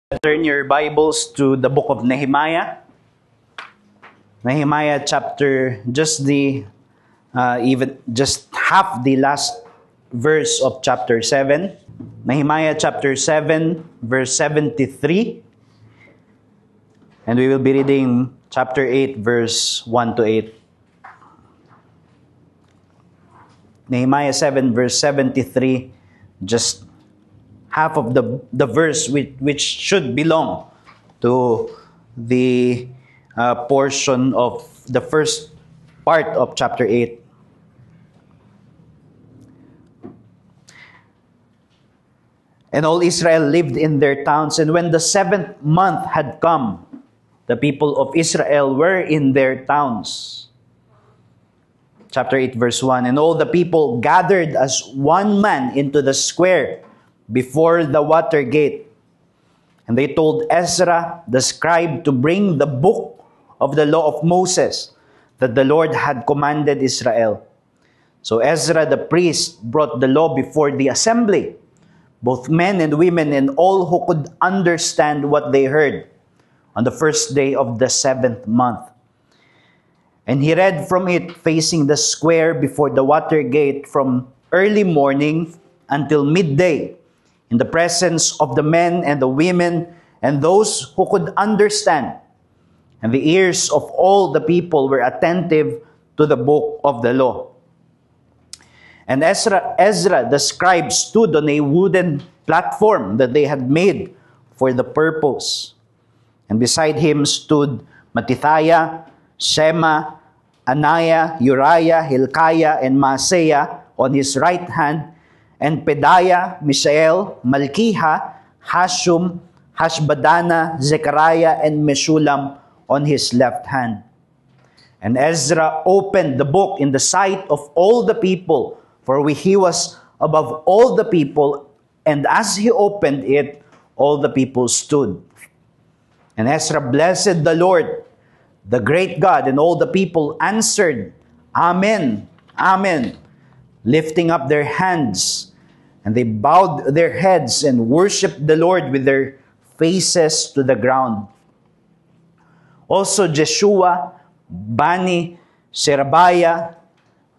Turn your Bibles to the book of Nehemiah. Nehemiah chapter, just half the last verse of chapter 7. Nehemiah chapter 7, verse 73. And we will be reading chapter 8, verse 1 to 8. Nehemiah 7, verse 73, just half of the verse which should belong to the portion of the first part of chapter 8. And all Israel lived in their towns, and when the 7th month had come, the people of Israel were in their towns. Chapter 8, verse 1, and all the people gathered as one man into the square before the water gate. And they told Ezra the scribe to bring the book of the law of Moses that the Lord had commanded Israel. So Ezra the priest brought the law before the assembly, both men and women and all who could understand what they heard, on the first day of the 7th month. And he read from it facing the square before the water gate from early morning until midday, in the presence of the men and the women and those who could understand. And the ears of all the people were attentive to the book of the law. And Ezra the scribe stood on a wooden platform that they had made for the purpose. And beside him stood Mattithiah, Shema, Ananiah, Uriah, Hilkiah, and Maaseiah on his right hand, and Pedaiah, Mishael, Malkiah, Hashum, Hashbadana, Zechariah, and Meshulam on his left hand. And Ezra opened the book in the sight of all the people, for he was above all the people, and as he opened it, all the people stood. And Ezra blessed the Lord, the great God, and all the people answered, Amen, Amen, lifting up their hands. And they bowed their heads and worshipped the Lord with their faces to the ground. Also Jeshua, Bani, Sherebiah,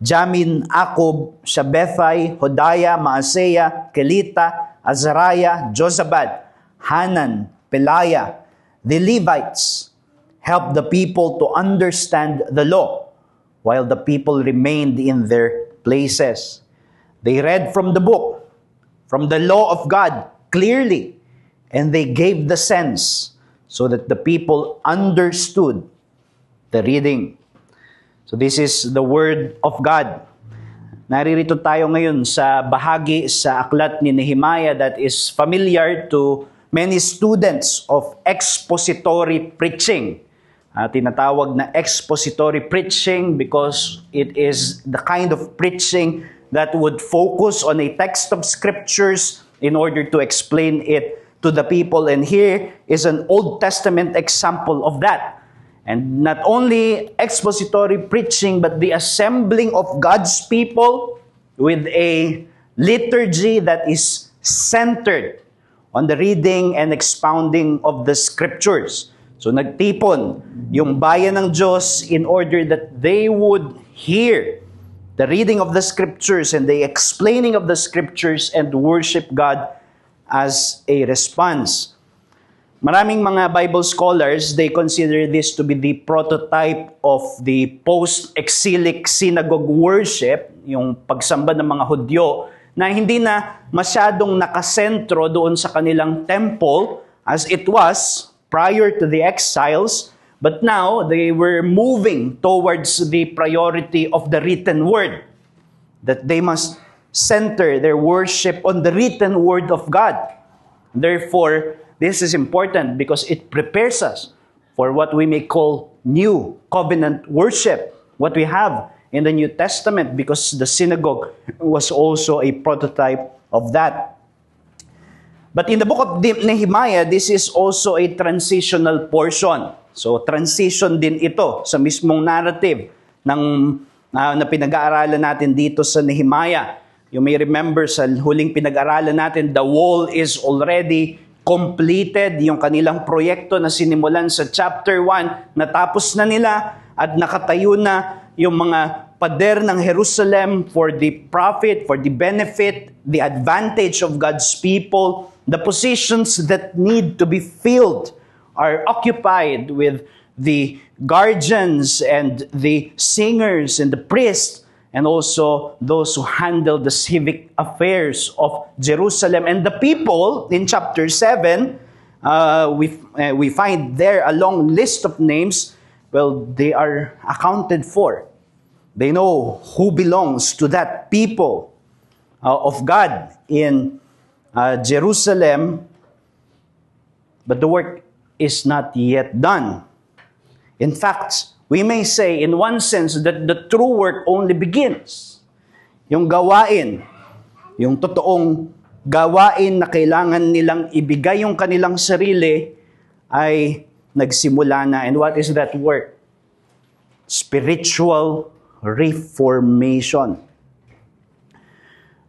Jamin, Akub, Shabbethai, Hodiah, Maaseiah, Kelita, Azariah, Jozabad, Hanan, Peliah, the Levites, helped the people to understand the law, while the people remained in their places. They read from the book, from the law of God, clearly, and they gave the sense so that the people understood the reading. So this is the word of God. Naririto tayo ngayon sa bahagi sa aklat ni Nehemiah that is familiar to many students of expository preaching. Tinatawag na expository preaching because it is the kind of preaching that would focus on a text of scriptures in order to explain it to the people. And here is an Old Testament example of that. And not only expository preaching, but the assembling of God's people with a liturgy that is centered on the reading and expounding of the scriptures. So nagtipon yung bayan ng Diyos in order that they would hear the reading of the scriptures and the explaining of the scriptures and worship God as a response. Maraming mga Bible scholars, they consider this to be the prototype of the post-exilic synagogue worship, yung pagsamba ng mga Hudyo, na hindi na masyadong nakasentro doon sa kanilang temple as it was prior to the exiles, but now they were moving towards the priority of the written word, that they must center their worship on the written word of God. Therefore, this is important because it prepares us for what we may call new covenant worship, what we have in the New Testament, because the synagogue was also a prototype of that. But in the book of Nehemiah, this is also a transitional portion. So transition din ito sa mismong narrative na pinag-aaralan natin dito sa Nehemiah. You may remember sa huling pinag-aralan natin, the wall is already completed yung kanilang proyekto na sinimulan sa chapter 1, natapos na nila at nakatayo na yung mga pader ng Jerusalem for the profit, for the benefit, the advantage of God's people. The positions that need to be filled are occupied with the guardians and the singers and the priests, and also those who handle the civic affairs of Jerusalem. And the people, in chapter 7, we find there a long list of names. Well, they are accounted for. They know who belongs to that people of God in Jerusalem, but the work is not yet done. In fact, we may say in one sense that the true work only begins. Yung gawain, yung totoong gawain na kailangan nilang ibigay yung kanilang sarili ay nagsimula na. And what is that work? Spiritual reformation.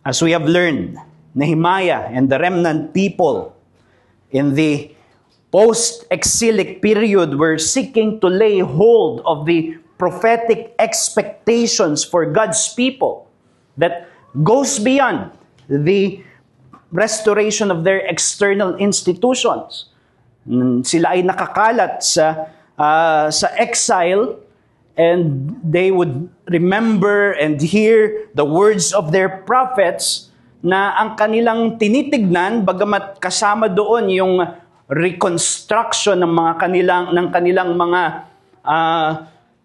As we have learned, Nehemiah and the remnant people in the post-exilic period were seeking to lay hold of the prophetic expectations for God's people that goes beyond the restoration of their external institutions. Sila ay nakakalat sa exile, and they would remember and hear the words of their prophets na ang kanilang tinitignan, bagamat kasama doon yung reconstruction ng kanilang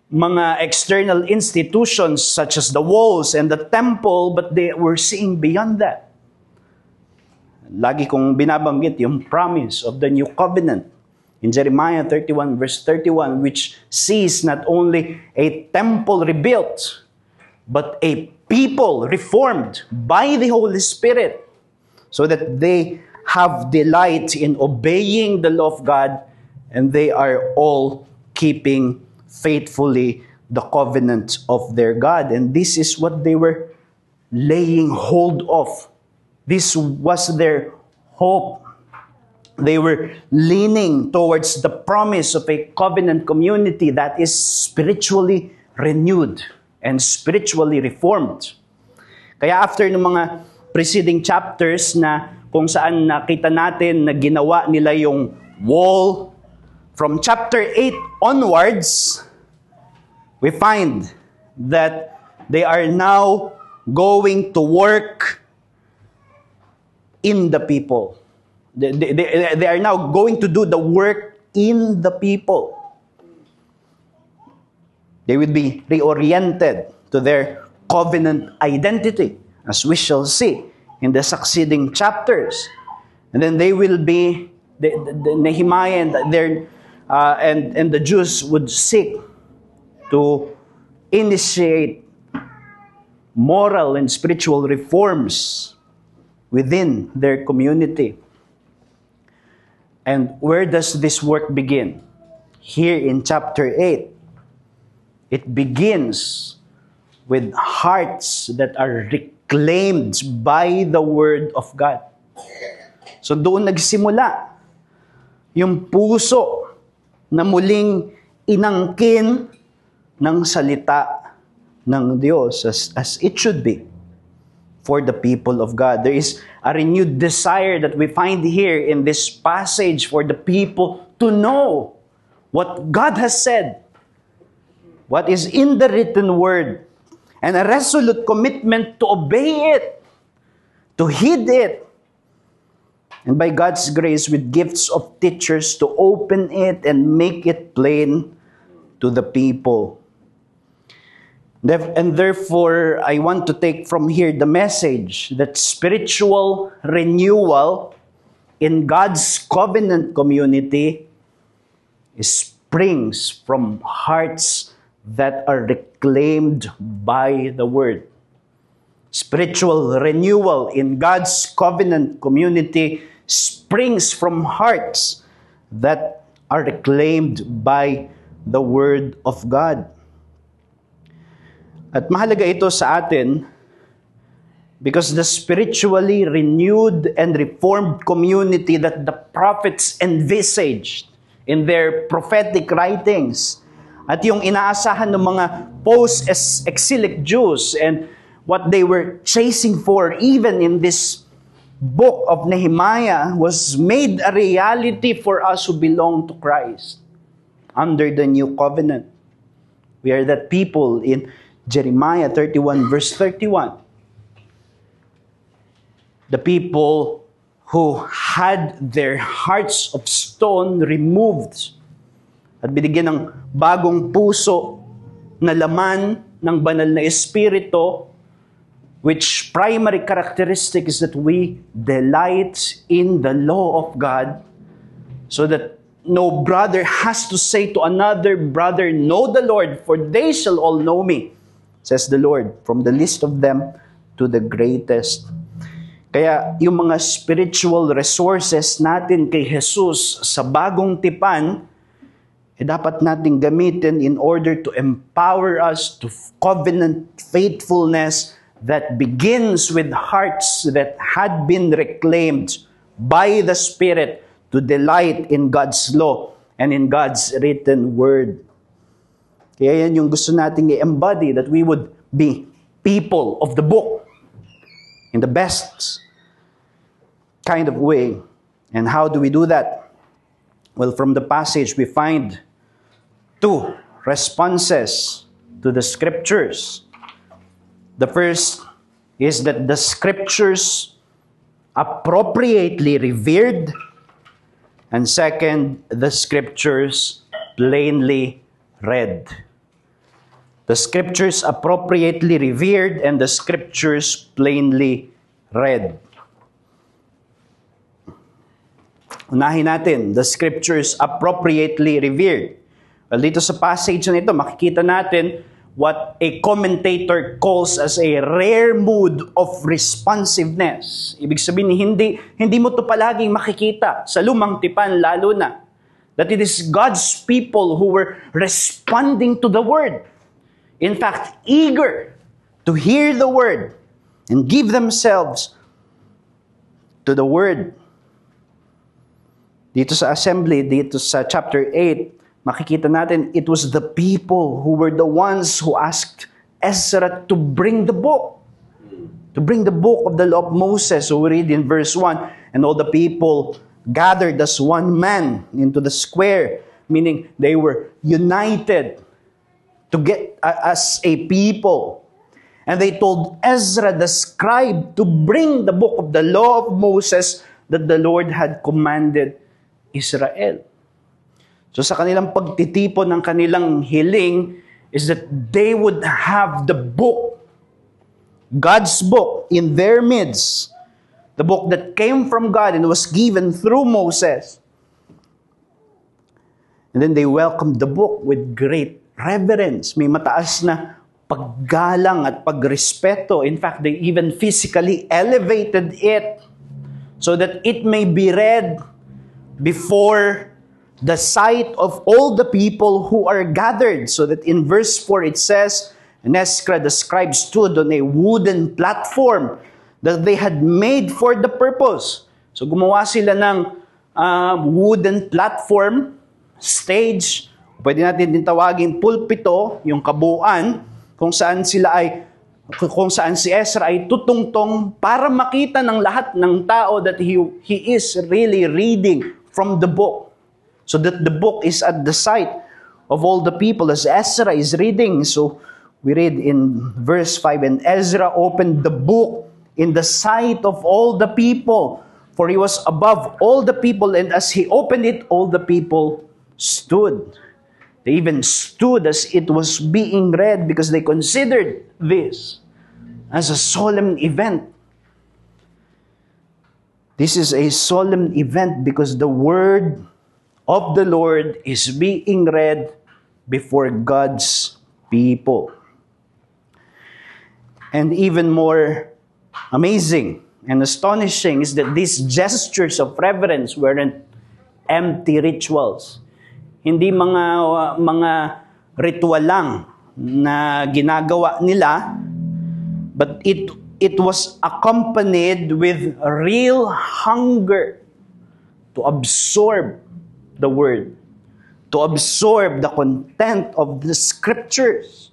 mga external institutions such as the walls and the temple, but they were seeing beyond that. Lagi kong binabanggit yung promise of the new covenant in Jeremiah 31 verse 31, which sees not only a temple rebuilt, but a people reformed by the Holy Spirit, so that they have delight in obeying the law of God, and they are all keeping faithfully the covenant of their God. And this is what they were laying hold of. This was their hope. They were leaning towards the promise of a covenant community that is spiritually renewed and spiritually reformed. Kaya after ng mga preceding chapters na kung saan nakita natin na ginawa nila yung wall, from chapter 8 onwards, we find that they are now going to work in the people. They are now going to do the work in the people. They will be reoriented to their covenant identity, as we shall see in the succeeding chapters. And then they will be, the Nehemiah and the Jews would seek to initiate moral and spiritual reforms within their community. And where does this work begin? Here in chapter 8. It begins with hearts that are reclaimed by the Word of God. So doon nagsimula yung puso na muling inangkin ng salita ng Diyos as it should be for the people of God. There is a renewed desire that we find here in this passage for the people to know what God has said, what is in the written word, and a resolute commitment to obey it, to heed it, and by God's grace with gifts of teachers to open it and make it plain to the people. And therefore, I want to take from here the message that spiritual renewal in God's covenant community springs from hearts that are reclaimed by the Word. Spiritual renewal in God's covenant community springs from hearts that are reclaimed by the Word of God. At mahalaga ito sa atin Because the spiritually renewed and reformed community that the prophets envisaged in their prophetic writings, at yung inaasahan ng mga post-exilic Jews and what they were chasing for even in this book of Nehemiah, was made a reality for us who belong to Christ under the new covenant. We are that people in Jeremiah 31 verse 31. The people who had their hearts of stone removed at binigyan ng bagong puso na laman ng banal na espiritu, which primary characteristic is that we delight in the law of God, so that no brother has to say to another brother, "Know the Lord, for they shall all know me," says the Lord, from the least of them to the greatest. Kaya yung mga spiritual resources natin kay Jesus sa bagong tipan, dapat nating gamitin in order to empower us to covenant faithfulness that begins with hearts that had been reclaimed by the Spirit to delight in God's law and in God's written word. Kaya yan yung gusto nating i-embody, that we would be people of the book in the best kind of way. And how do we do that? Well, from the passage we find two responses to the scriptures. The first is that the scriptures appropriately revered, and second, the scriptures plainly read. The scriptures appropriately revered and the scriptures plainly read. Unahin natin, the scriptures appropriately revered. Well, dito sa passage na ito, makikita natin what a commentator calls as a rare mood of responsiveness. Ibig sabihin, hindi mo ito palaging makikita sa lumang tipan, lalo na. That it is God's people who were responding to the word. In fact, eager to hear the word and give themselves to the word. Dito sa assembly, dito sa chapter 8, makikita natin, it was the people who were the ones who asked Ezra to bring the book. To bring the book of the law of Moses. So we read in verse 1, and all the people gathered as one man into the square, meaning they were united to get as a people. And they told Ezra the scribe to bring the book of the law of Moses that the Lord had commanded Israel. So sa kanilang pagtitipon ng kanilang hiling is that they would have the book, God's book, in their midst. The book that came from God and was given through Moses. And then they welcomed the book with great reverence. May mataas na paggalang at pagrespeto. In fact, they even physically elevated it so that it may be read before the sight of all the people who are gathered. So that in verse 4 it says, and Ezra the scribe stood on a wooden platform that they had made for the purpose. So gumawa sila ng wooden platform, stage, pwede natin din tawagin pulpito, yung kabuuan, kung saan si Ezra ay tutungtong para makita ng lahat ng tao that he is really reading from the book. So that the book is at the sight of all the people as Ezra is reading. So we read in verse 5, and Ezra opened the book in the sight of all the people, for he was above all the people, and as he opened it, all the people stood. They even stood as it was being read because they considered this as a solemn event. This is a solemn event because the word of the Lord is being read before God's people. And even more amazing and astonishing is that these gestures of reverence weren't empty rituals. Hindi mga ritual lang na ginagawa nila, but it it was accompanied with a real hunger to absorb the Word, to absorb the content of the Scriptures.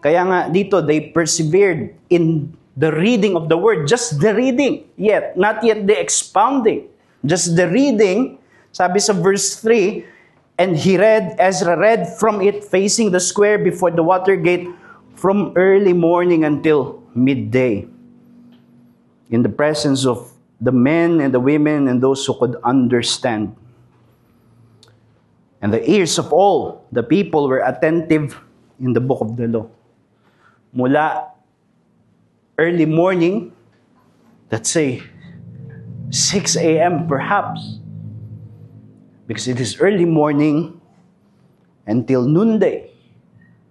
Kaya nga dito, they persevered in the reading of the Word, just the reading, not yet the expounding. Just the reading, sabi sa verse 3, and Ezra read from it facing the square before the water gate from early morning until midday, in the presence of the men and the women and those who could understand. And the ears of all the people were attentive in the book of the law. Mula early morning, let's say 6 a.m. perhaps, because it is early morning, until noonday,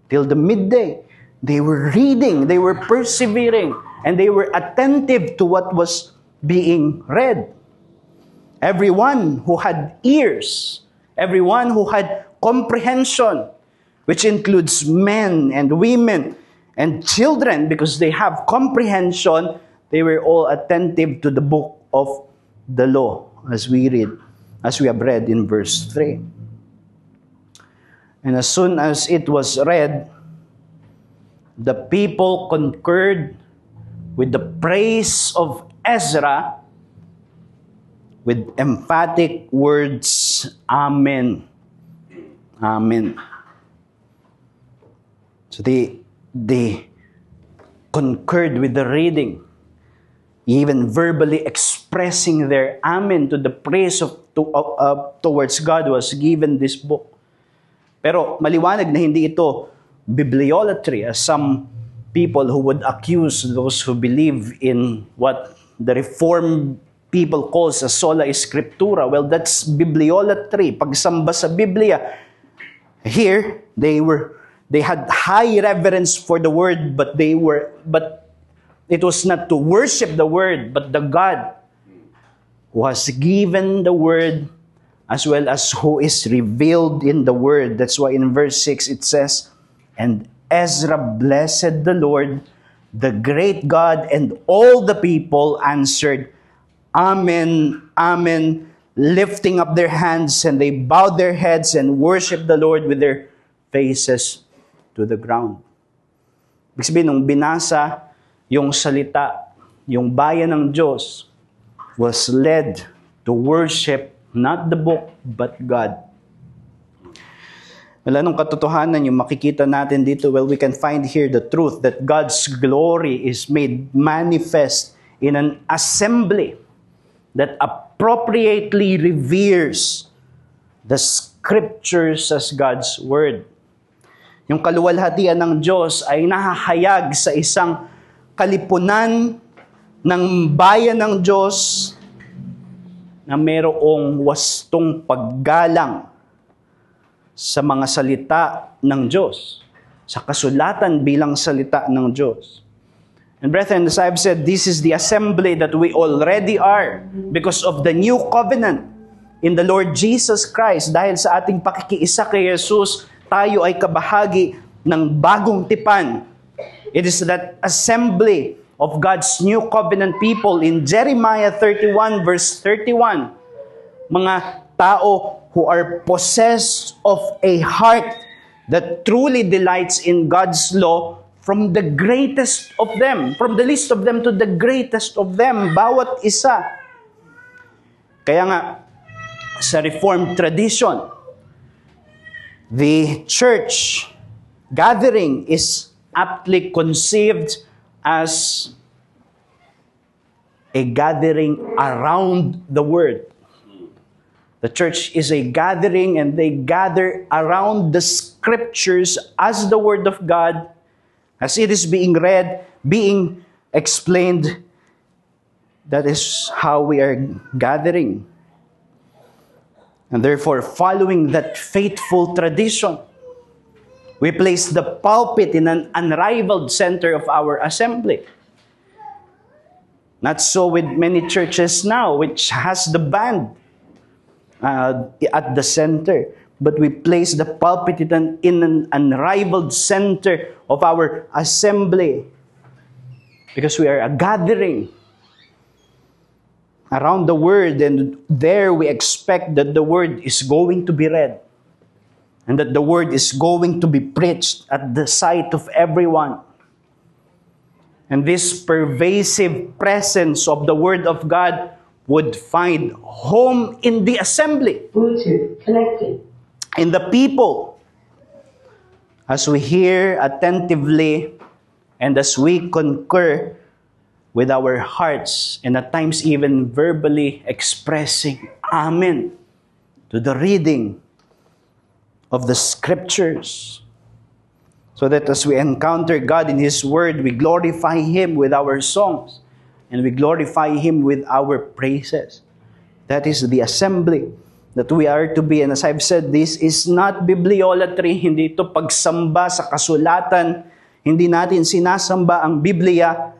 till the midday, they were reading, they were persevering, and they were attentive to what was being read. Everyone who had ears, everyone who had comprehension, which includes men and women and children, because they have comprehension, they were all attentive to the book of the law, as we have read in verse 3. And as soon as it was read, the people concurred with the praise of Ezra with emphatic words, Amen. Amen. So they concurred with the reading, even verbally expressing their amen to the praise towards God who has given this book. Pero maliwanag na hindi ito bibliolatry, as some people who would accuse those who believe in what the Reformed people calls a sola scriptura. Well, that's bibliolatry, pagsamba sa Biblia. Here, they had high reverence for the Word, but it was not to worship the Word, but the God who has given the Word, as well as who is revealed in the Word. That's why in verse 6 it says, and Ezra blessed the Lord, the great God, and all the people answered, Amen, Amen, lifting up their hands, and they bowed their heads and worshiped the Lord with their faces to the ground. Ibig sabihin, nung binasa yung salita, yung bayan ng Diyos was led to worship not the book, but God. Well, anong katotohanan yung makikita natin dito? Well, we can find here the truth that God's glory is made manifest in an assembly that appropriately reveres the Scriptures as God's Word. Yung kaluwalhatian ng Diyos ay nahahayag sa isang kalipunan ng bayan ng Diyos na mayroong wastong paggalang sa mga salita ng Diyos, sa kasulatan bilang salita ng Diyos. And brethren, as I've said, this is the assembly that we already are because of the new covenant in the Lord Jesus Christ. Dahil sa ating pakikiisa kay Jesus, tayo ay kabahagi ng bagong tipan. It is that assembly of God's new covenant people in Jeremiah 31 verse 31. Mga tao who are possessed of a heart that truly delights in God's law, from the greatest of them, from the least of them to the greatest of them, bawat isa. Kaya nga, sa Reformed tradition, the church gathering is aptly conceived as a gathering around the Word. The church is a gathering, and they gather around the Scriptures as the Word of God, as it is being read, being explained. That is how we are gathering. And therefore, following that faithful tradition, we place the pulpit in an unrivaled center of our assembly. Not so with many churches now, which has the band at the center. But we place the pulpit in an unrivaled center of our assembly. Because we are a gathering around the Word, and there we expect that the Word is going to be read, and that the Word is going to be preached at the sight of everyone. And this pervasive presence of the Word of God would find home in the assembly. Bluetooth connected. In the people. As we hear attentively and as we concur with our hearts and at times even verbally expressing Amen to the reading of the Scriptures. So that as we encounter God in His Word, we glorify Him with our songs and we glorify Him with our praises. That is the assembly that we are to be. And as I've said, this is not bibliolatry. Hindi ito pagsamba sa kasulatan. Hindi natin sinasamba ang Biblia.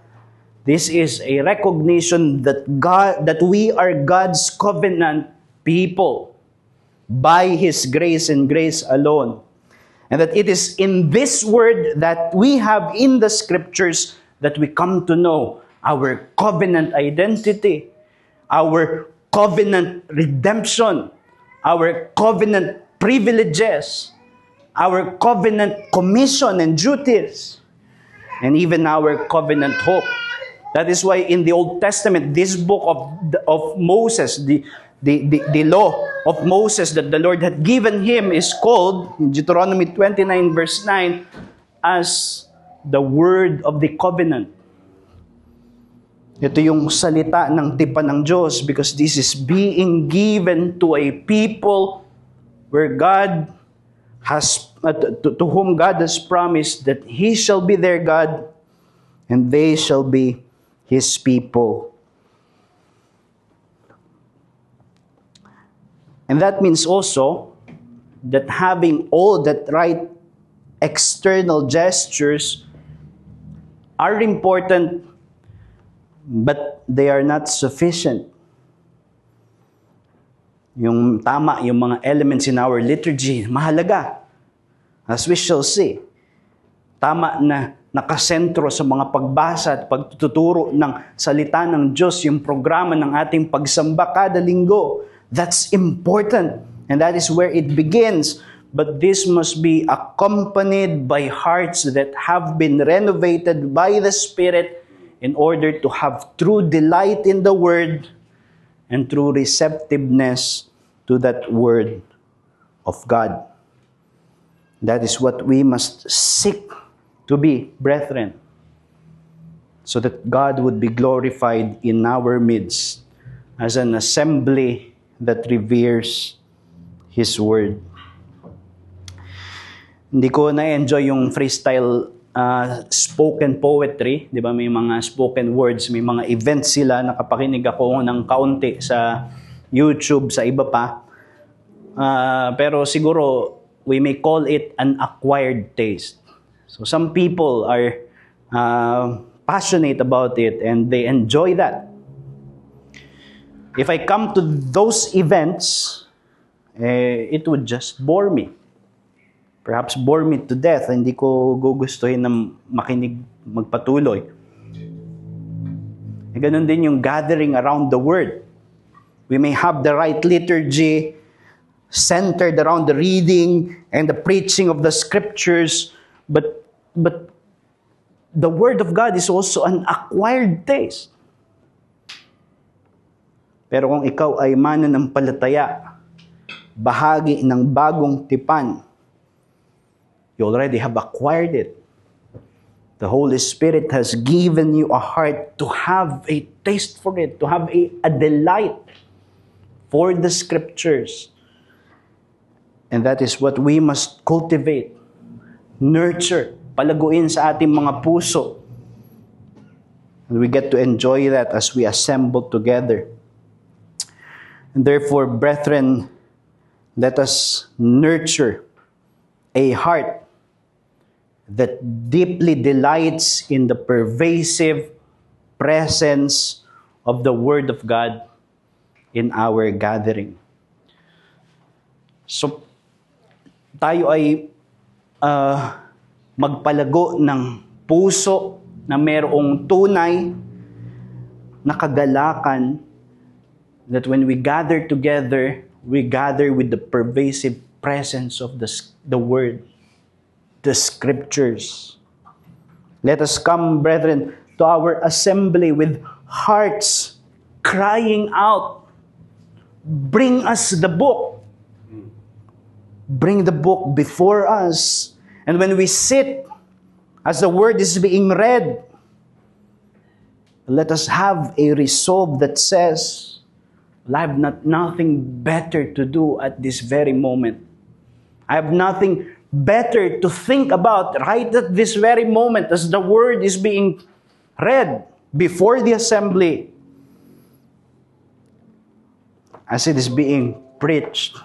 This is a recognition that we are God's covenant people by His grace and grace alone. And that it is in this Word that we have in the Scriptures that we come to know our covenant identity, our covenant redemption, our covenant privileges, our covenant commission and duties, and even our covenant hope. That is why in the Old Testament, this book of Moses, the law of Moses that the Lord had given him is called, in Deuteronomy 29 verse 9, as the word of the covenant. Ito yung salita ng tipan ng Diyos, because this is being given to a people where God has, to whom God has promised that He shall be their God and they shall be His people. And that means also that having all that right external gestures are important, but they are not sufficient. Yung tama, yung mga elements in our liturgy, mahalaga. As we shall see, tama na nakasentro sa mga pagbasa at pagtuturo ng salita ng Diyos, yung programa ng ating pagsamba kada linggo. That's important, and that is where it begins. But this must be accompanied by hearts that have been renovated by the Spirit in order to have true delight in the Word and true receptiveness to that Word of God. That is what we must seek to be, brethren, so that God would be glorified in our midst as an assembly that reveres His Word. Hindi ko na-enjoy yung freestyle spoken poetry. Di ba? May mga spoken words, may mga events sila. Nakapakinig ako ng kaunti sa YouTube, sa iba pa. Pero siguro, we may call it an acquired taste. So some people are passionate about it and they enjoy that. If I come to those events, it would just bore me. Perhaps bore me to death. Hindi ko gugustuhin na makinig, magpatuloy. Ganun din yung gathering around the Word. We may have the right liturgy centered around the reading and the preaching of the Scriptures, but the Word of God is also an acquired taste. Pero kung ikaw ay mananampalataya, bahagi ng bagong tipan, you already have acquired it. The Holy Spirit has given you a heart to have a taste for it, to have a delight for the Scriptures. And that is what we must cultivate, nurture, palaguin sa ating mga puso. And we get to enjoy that as we assemble together. And therefore, brethren, let us nurture a heart that deeply delights in the pervasive presence of the Word of God in our gathering. So, tayo ay magpalago ng puso na merong tunay na kagalakan that when we gather together, we gather with the pervasive presence of the Word, the Scriptures. Let us come, brethren, to our assembly with hearts crying out, bring us the book. Bring the book before us. And when we sit, as the Word is being read, let us have a resolve that says, I have nothing better to do at this very moment. I have nothing better to think about right at this very moment as the Word is being read before the assembly, as it is being preached.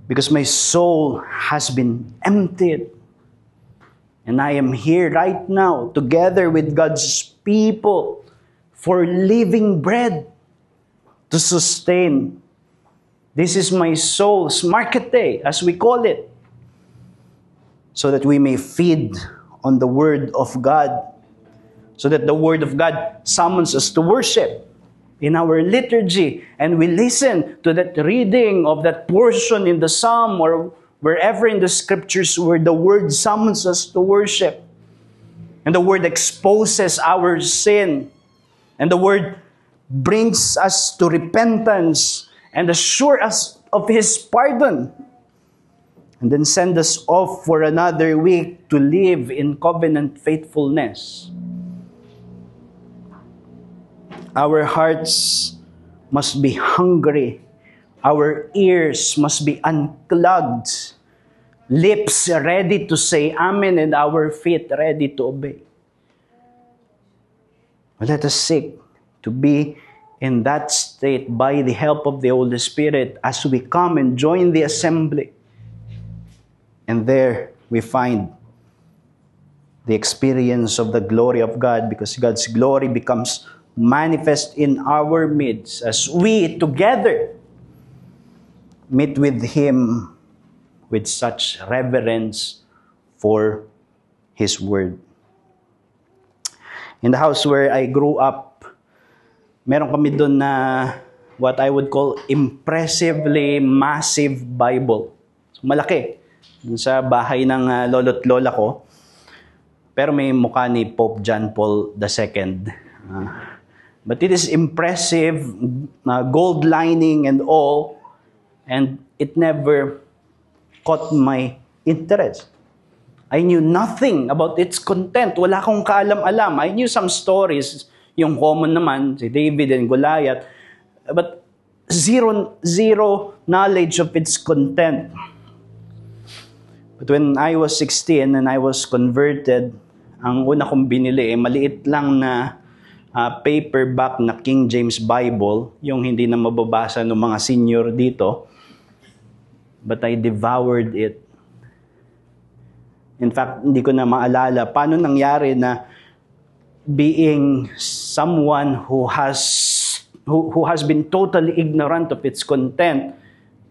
Because my soul has been emptied. And I am here right now together with God's people for living bread to sustain. This is my soul's market day, as we call it, so that we may feed on the Word of God, so that the Word of God summons us to worship in our liturgy, and we listen to that reading of that portion in the Psalm or wherever in the Scriptures where the Word summons us to worship, and the Word exposes our sin, and the Word brings us to repentance and assure us of His pardon, and then send us off for another week to live in covenant faithfulness. Our hearts must be hungry. Our ears must be unclogged. Lips ready to say amen and our feet ready to obey. But let us seek to be in that state by the help of the Holy Spirit as we come and join the assembly. And there we find the experience of the glory of God, because God's glory becomes manifest in our midst as we together meet with Him with such reverence for His Word. In the house where I grew up, meron kami doon na what I would call impressively massive Bible. So, malaki. Dun sa bahay ng lolo't lola ko. Pero may mukha ni Pope John Paul II. But it is impressive, gold lining and all, and it never caught my interest. I knew nothing about its content. Wala akong kaalam-alam. I knew some stories, yung common naman, si David and Goliath, but zero knowledge of its content. But when I was 16 and I was converted, ang una kong binili, maliit lang na paperback na King James Bible, yung hindi na mababasa ng mga senior dito. But I devoured it. In fact, hindi ko na maalala paano nangyari na being someone who has been totally ignorant of its content,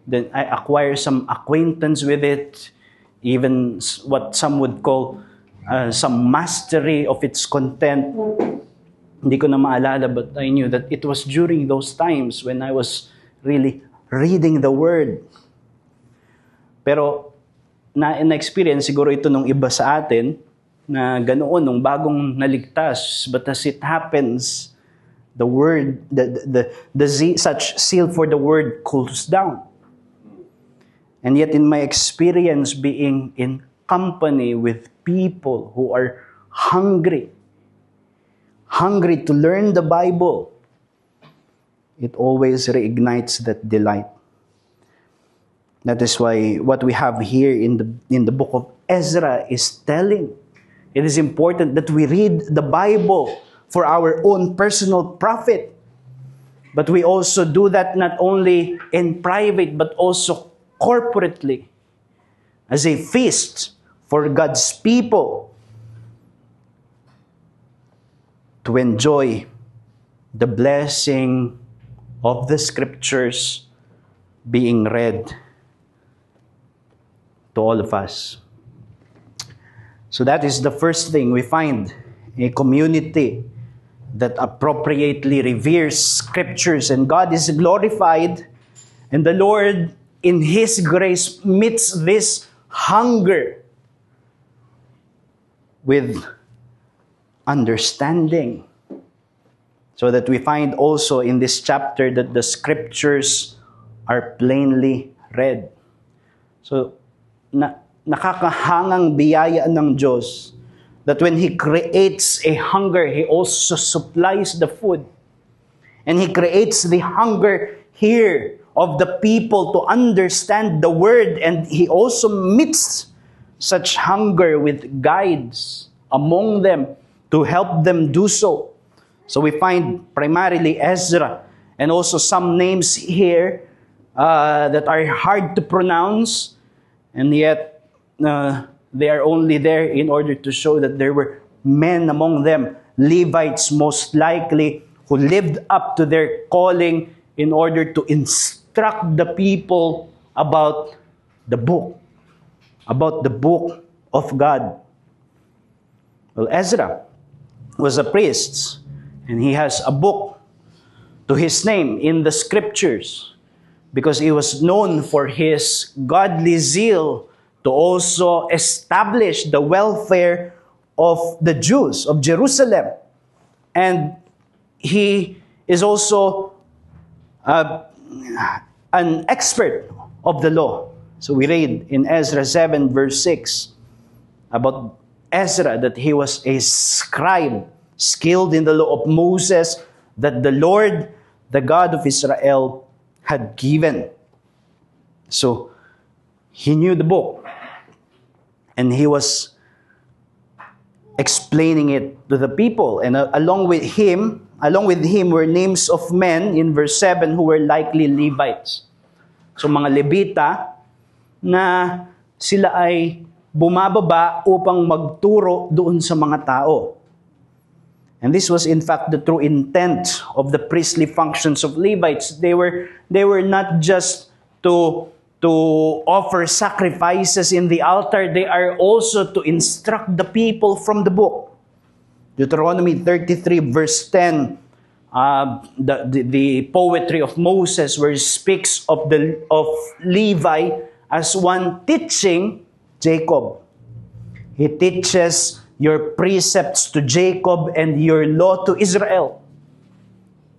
then I acquire some acquaintance with it, even what some would call some mastery of its content. Hindi ko na maalala, but I knew that it was during those times when I was really reading the Word. Pero na-experience siguro ito nung iba sa atin na ganoon nung bagong naligtas. But as it happens, the Word, such zeal for the Word cools down. And yet in my experience being in company with people who are hungry to learn the Bible, it always reignites that delight. That is why what we have here in the book of Ezra is telling. It is important that we read the Bible for our own personal profit. But we also do that not only in private, but also corporately, as a feast for God's people to enjoy the blessing of the Scriptures being read to all of us. So that is the first thing we find: a community that appropriately reveres scriptures, and God is glorified, and the Lord in His grace meets this hunger with understanding. So that we find also in this chapter that the scriptures are plainly read. So, nakakahangang biyaya ng Diyos that when He creates a hunger, He also supplies the food. And He creates the hunger here of the people to understand the Word, and He also meets such hunger with guides among them to help them do so. So we find primarily Ezra, and also some names here that are hard to pronounce, and yet they are only there in order to show that there were men among them, Levites most likely, who lived up to their calling in order to instruct the people about the book of God. Well, Ezra was a priest, and he has a book to his name in the scriptures because he was known for his godly zeal to also establish the welfare of the Jews of Jerusalem. And he is also an expert of the law. So we read in Ezra 7 verse 6 about Ezra that he was a scribe, skilled in the law of Moses that the Lord, the God of Israel, had given. So he knew the book, and he was explaining it to the people. And along with him were names of men in verse 7 who were likely Levites. So mga Levita na sila ay bumababa upang magturo doon sa mga tao. And this was in fact the true intent of the priestly functions of Levites. They were not just to offer sacrifices in the altar. They are also to instruct the people from the book. Deuteronomy 33 verse 10, the poetry of Moses, where it speaks of Levi as one teaching Jacob. He teaches your precepts to Jacob and your law to Israel.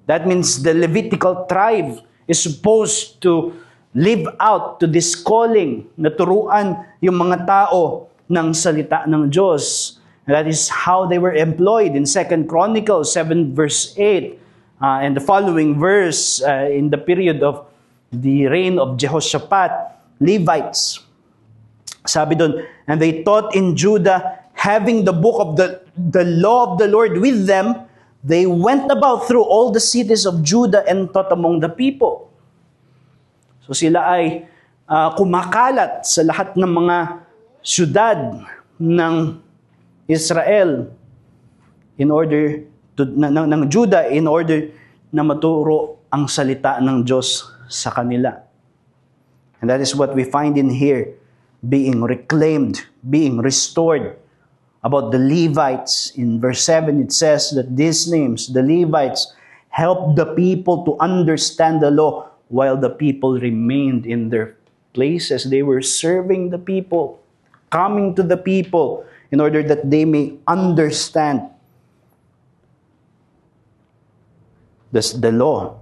That means the Levitical tribe is supposed to live out to this calling na turuan yung mga tao ng salita ng Diyos. And that is how they were employed in 2 Chronicles 7 verse 8 and the following verse in the period of the reign of Jehoshaphat, Levites. Sabi doon, and they taught in Judah, having the book of the law of the Lord with them, they went about through all the cities of Judah and taught among the people. So sila ay kumakalat sa lahat ng mga syudad ng Israel in order to ng Judah in order na maturo ang salita ng Diyos sa kanila. And that is what we find in here, being reclaimed, being restored. About the Levites, in verse 7 it says that these names, the Levites, helped the people to understand the law while the people remained in their places. They were serving the people, coming to the people in order that they may understand the law,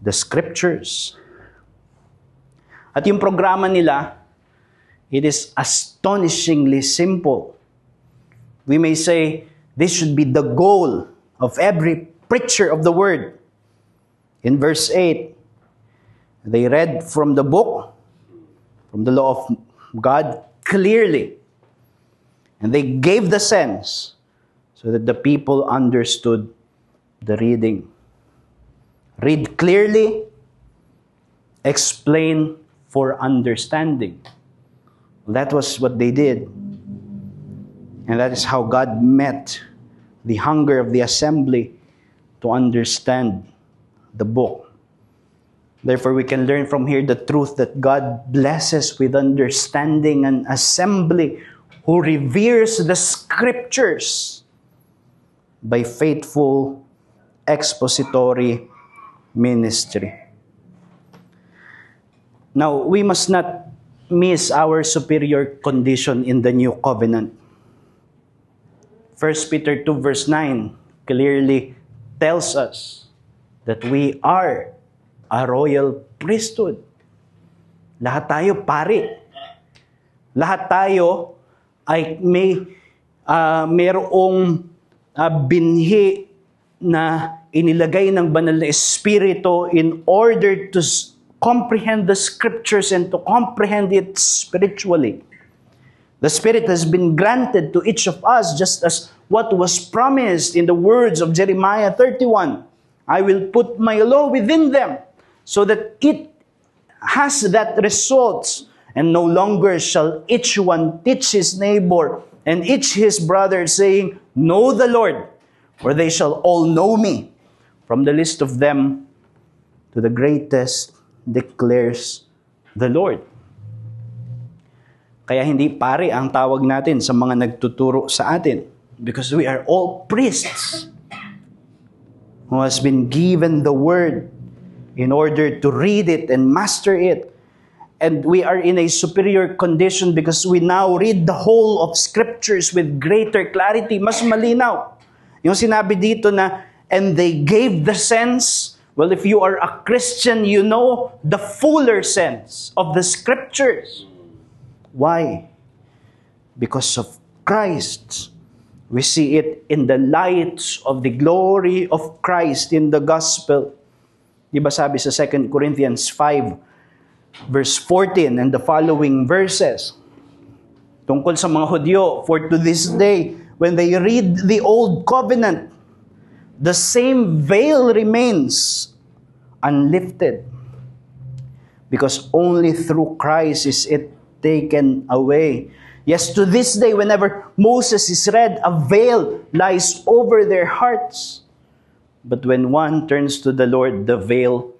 the scriptures. At yung programa nila, it is astonishingly simple. We may say, this should be the goal of every preacher of the word. In verse 8, they read from the book, from the law of God clearly. And they gave the sense so that the people understood the reading. Read clearly, explain for understanding. That was what they did. And that is how God met the hunger of the assembly to understand the book. Therefore, we can learn from here the truth that God blesses with understanding an assembly who reveres the Scriptures by faithful expository ministry. Now, we must not miss our superior condition in the new covenant. 1 Peter 2 verse 9 clearly tells us that we are a royal priesthood. Lahat tayo pari. Lahat tayo ay mayroong binhi na inilagay ng banal na Espiritu in order to comprehend the Scriptures and to comprehend it spiritually. The Spirit has been granted to each of us just as what was promised in the words of Jeremiah 31. I will put my law within them so that it has that result, and no longer shall each one teach his neighbor and each his brother, saying, Know the Lord, for they shall all know me, from the least of them to the greatest, declares the Lord. Kaya hindi pare ang tawag natin sa mga nagtuturo sa atin, because we are all priests who has been given the word in order to read it and master it. And we are in a superior condition because we now read the whole of Scriptures with greater clarity. Mas malinaw. Yung sinabi dito na, and they gave the sense. Well, if you are a Christian, you know the fuller sense of the Scriptures. Why? Because of Christ. We see it in the light of the glory of Christ in the gospel. Diba sabi sa 2 Corinthians 5, verse 14 and the following verses, tungkol sa mga Hudyo, for to this day, when they read the old covenant, the same veil remains unlifted, because only through Christ is it taken away. Yes, to this day, whenever Moses is read, a veil lies over their hearts. But when one turns to the Lord, the veil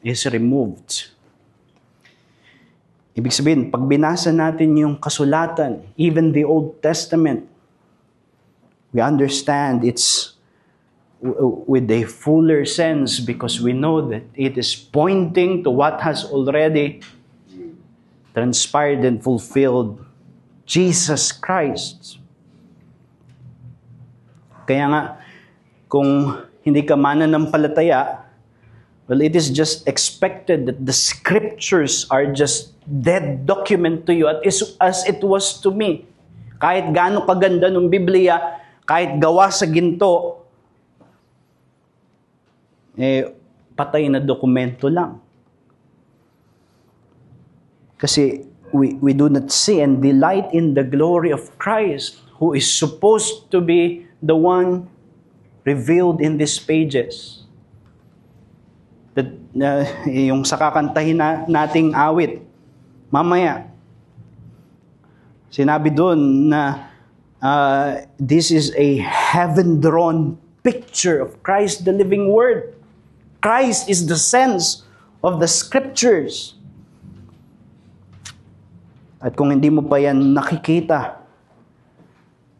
is removed. Ibig sabihin, pag binasa natin yung kasulatan, even the Old Testament, we understand it's with a fuller sense because we know that it is pointing to what has already transpired and fulfilled, Jesus Christ. Kaya nga, kung hindi ka mananampalataya, well, it is just expected that the Scriptures are just dead document to you as it was to me. Kahit gaano kaganda ng Biblia, kahit gawa sa ginto, patay na dokumento lang. Kasi we do not see and delight in the glory of Christ, who is supposed to be the one revealed in these pages. Yung sa kakantahin nating awit, mamaya, sinabi doon na this is a heaven-drawn picture of Christ, the living Word. Christ is the sense of the Scriptures. At kung hindi mo pa yan nakikita,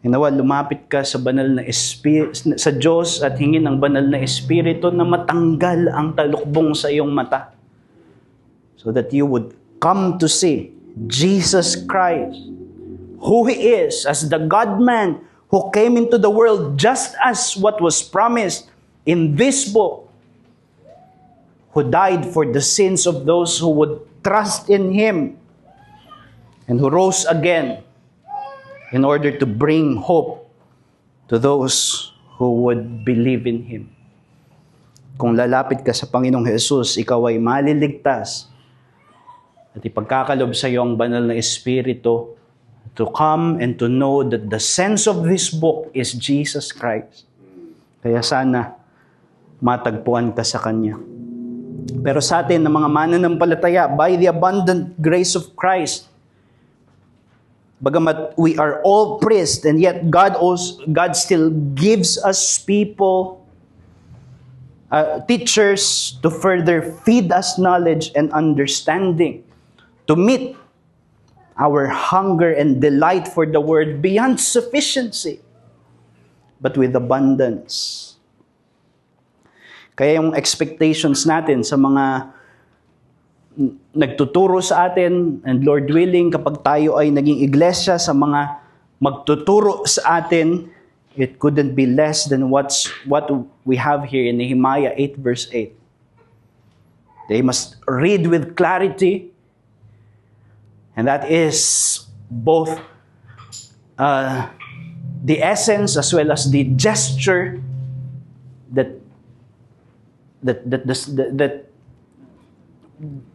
inawa, lumapit ka sa banal na Espiritu, sa Diyos at hingin ang banal na Espiritu na matanggal ang talukbong sa iyong mata. So that you would come to see Jesus Christ, who He is, as the God-man who came into the world just as what was promised in this book, who died for the sins of those who would trust in Him, and who rose again in order to bring hope to those who would believe in Him. Kung lalapit ka sa Panginoong Jesus, ikaw ay maliligtas at ipagkakalob sa iyo ang banal na Espiritu to come and to know that the sense of this book is Jesus Christ. Kaya sana matagpuan ka sa Kanya. Pero sa atin na mga mananampalataya, by the abundant grace of Christ, bagamat we are all priests, and yet God still gives us people, teachers, to further feed us knowledge and understanding, to meet our hunger and delight for the Word beyond sufficiency, but with abundance. Kaya yung expectations natin sa mga nagtuturo sa atin, and Lord willing, kapag tayo ay naging iglesia sa mga magtuturo sa atin, it couldn't be less than what we have here in Nehemiah 8 verse 8. They must read with clarity, and that is both the essence as well as the gesture that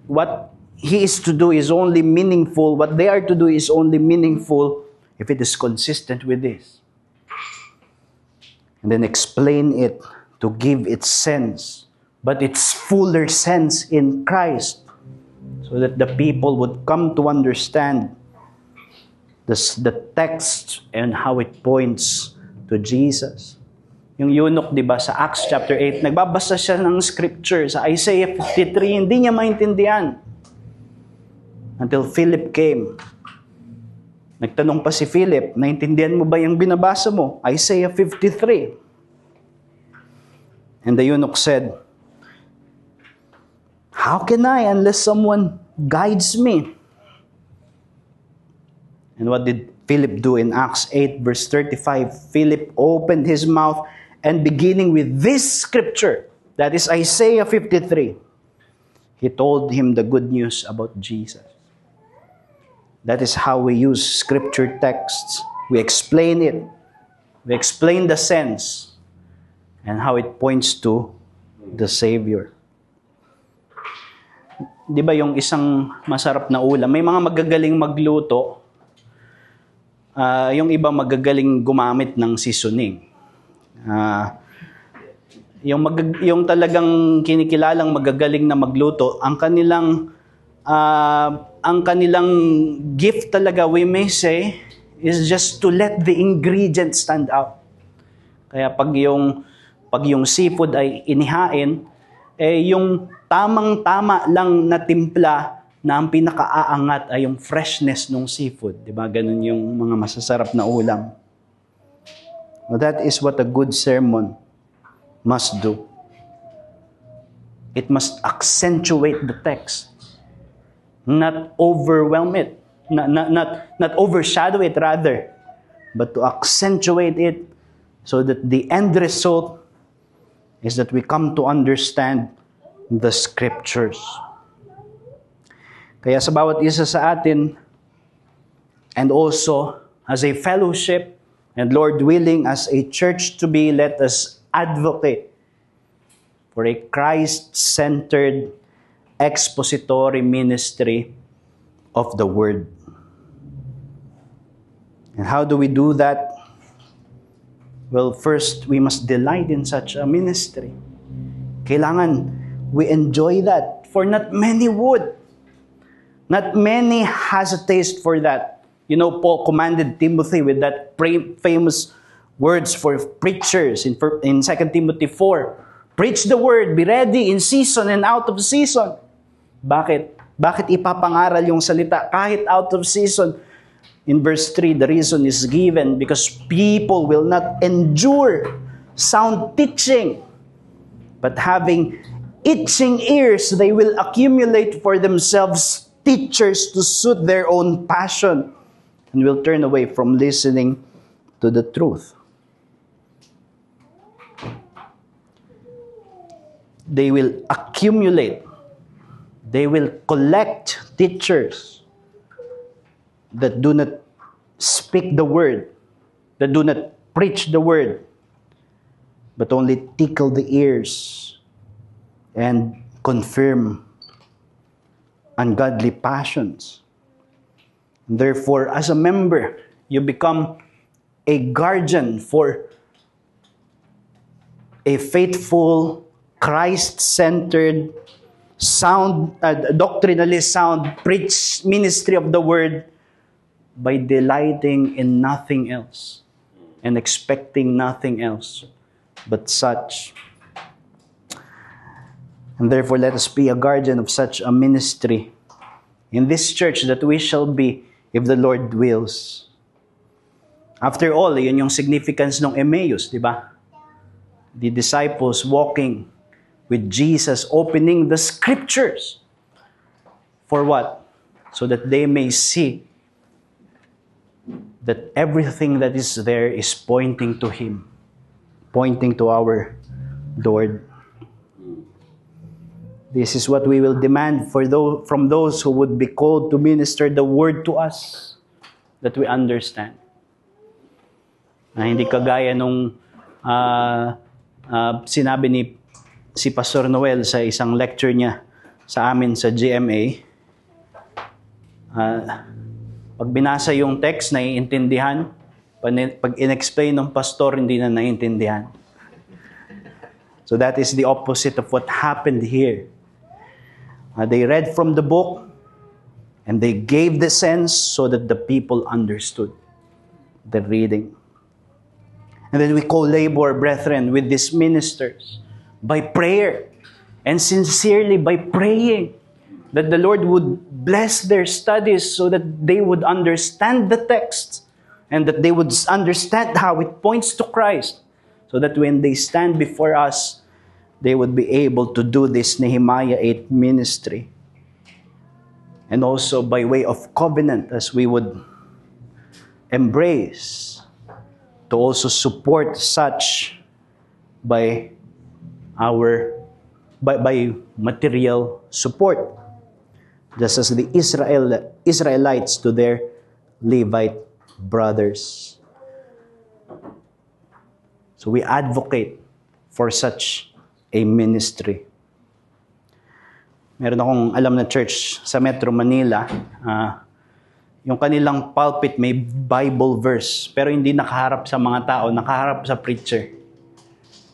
what he is to do is only meaningful, what they are to do is only meaningful if it is consistent with this. And then explain it to give its sense, but its fuller sense in Christ, so that the people would come to understand the text and how it points to Jesus. Yung eunuch, di ba, sa Acts chapter 8, nagbabasa siya ng scripture sa Isaiah 53, hindi niya maintindihan. Until Philip came. Nagtanong pa si Philip, naintindihan mo ba yung binabasa mo? Isaiah 53. And the eunuch said, how can I unless someone guides me? And what did Philip do in Acts 8 verse 35? Philip opened his mouth, and beginning with this scripture, that is Isaiah 53, he told him the good news about Jesus. That is how we use scripture texts. We explain it. We explain the sense and how it points to the Savior. Di ba yung isang masarap na ulam, may mga magagaling magluto, yung iba magagaling gumamit ng seasoning. Yung talagang kinikilalang magagaling na magluto, ang kanilang gift talaga, we may say, is just to let the ingredients stand out. Kaya pag yung seafood ay inihain, yung tamang-tama lang na timpla na ang pinakaaangat ay yung freshness ng seafood. Diba? Ganun yung mga masasarap na ulam. Well, that is what a good sermon must do. It must accentuate the text, not overwhelm it, not overshadow it rather, but to accentuate it so that the end result is that we come to understand the scriptures. Kaya sa bawat isa sa atin, and also as a fellowship, and Lord willing, as a church to be, let us advocate for a Christ-centered expository ministry of the Word. And how do we do that? Well, first, we must delight in such a ministry. Kailangan we enjoy that, for not many would. Not many has a taste for that. You know, Paul commanded Timothy with that famous words for preachers in 2 Timothy 4. Preach the word, be ready in season and out of season. Bakit? Bakit ipapangaral yung salita kahit out of season? In verse 3, the reason is given because people will not endure sound teaching, but having itching ears, they will accumulate for themselves teachers to suit their own passion, and will turn away from listening to the truth. They will accumulate. They will collect teachers that do not speak the word, that do not preach the word, but only tickle the ears and confirm ungodly passions. Therefore, as a member, you become a guardian for a faithful, Christ-centered, sound, doctrinally sound ministry of the Word by delighting in nothing else and expecting nothing else but such. And therefore, let us be a guardian of such a ministry in this church, that we shall be if the Lord wills. After all, yun yung significance ng Emmaus, di ba? The disciples walking with Jesus, opening the scriptures. For what? So that they may see that everything that is there is pointing to Him, pointing to our Lord. This is what we will demand from those who would be called to minister the word to us, that we understand. Na hindi kagaya nung sinabi ni si Pastor Noel sa isang lecture niya sa amin sa GMA. Pag binasa yung text, naiintindihan. Pag in-explain ng pastor, hindi na naiintindihan. So that is the opposite of what happened here. They read from the book and they gave the sense so that the people understood the reading. And then we co-labor, brethren, with these ministers by prayer and sincerely by praying that the Lord would bless their studies so that they would understand the text and that they would understand how it points to Christ, so that when they stand before us, they would be able to do this Nehemiah 8 ministry. And also by way of covenant, as we would embrace, to also support such by material support, just as the Israelites to their Levite brothers. So we advocate for such a ministry. Meron akong alam na church sa Metro Manila, yung kanilang pulpit may Bible verse, pero hindi nakaharap sa mga tao, nakaharap sa preacher.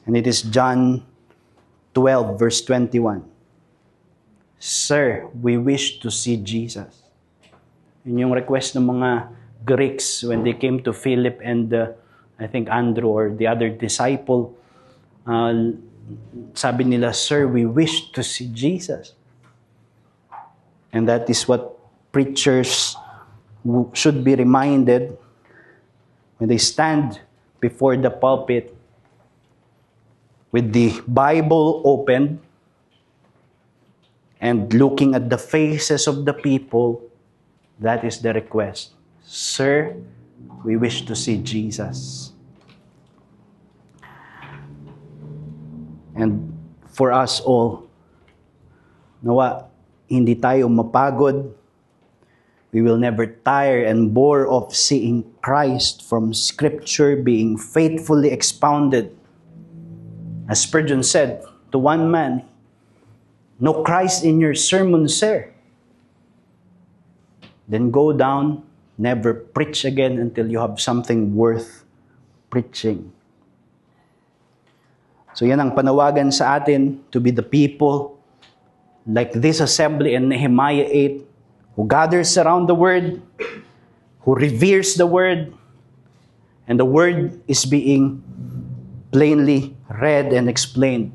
And it is John 12 verse 21. Sir, we wish to see Jesus. Yun yung request ng mga Greeks when they came to Philip and I think Andrew or the other disciple. Sabi nila, Sir, we wish to see Jesus. And that is what preachers should be reminded when they stand before the pulpit with the Bible opened and looking at the faces of the people. That is the request. Sir, we wish to see Jesus. And for us all, nawa, hindi tayo mapagod. We will never tire and bore of seeing Christ from Scripture being faithfully expounded. As Spurgeon said to one man, "No Christ in your sermon, sir? Then go down, never preach again until you have something worth preaching." So yan ang panawagan sa atin, to be the people like this assembly in Nehemiah 8, who gathers around the Word, who reveres the Word, and the Word is being plainly read and explained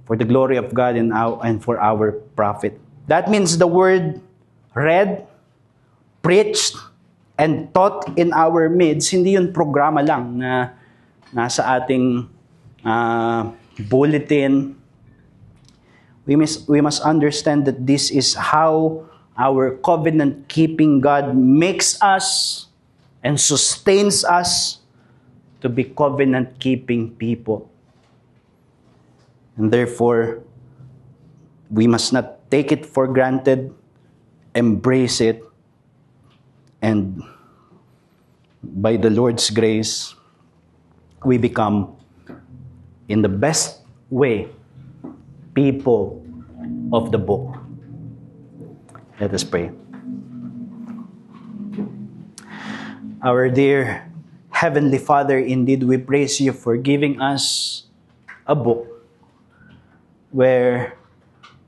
for the glory of God and for our profit. That means the Word read, preached, and taught in our midst. Hindi yun programa lang na nasa ating bulletin. We must understand that this is how our covenant-keeping God makes us and sustains us to be covenant-keeping people. And therefore, we must not take it for granted, embrace it, and by the Lord's grace, we become, in the best way, people of the book. Let us pray. Our dear Heavenly Father, indeed we praise you for giving us a book where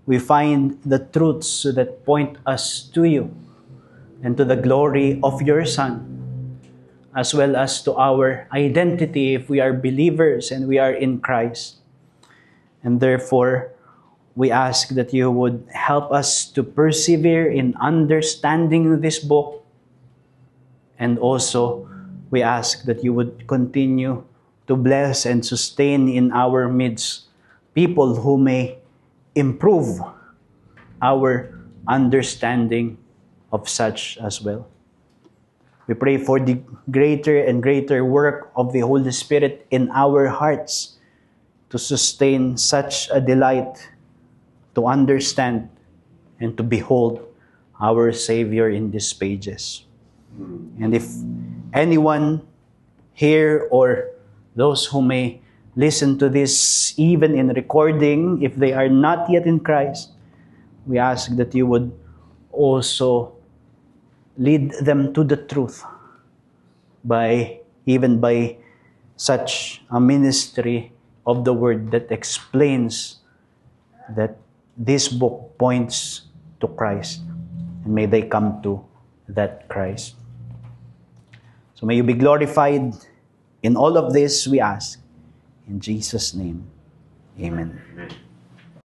we find the truths that point us to you and to the glory of your Son, as well as to our identity if we are believers and we are in Christ. And therefore, we ask that you would help us to persevere in understanding this book. And also, we ask that you would continue to bless and sustain in our midst people who may improve our understanding of such as well. We pray for the greater and greater work of the Holy Spirit in our hearts to sustain such a delight to understand and to behold our Savior in these pages. And if anyone here or those who may listen to this even in recording, if they are not yet in Christ, we ask that you would also lead them to the truth by such a ministry of the Word that explains that this book points to Christ, and may they come to that Christ. So may you be glorified in all of this, we ask. In Jesus' name, amen.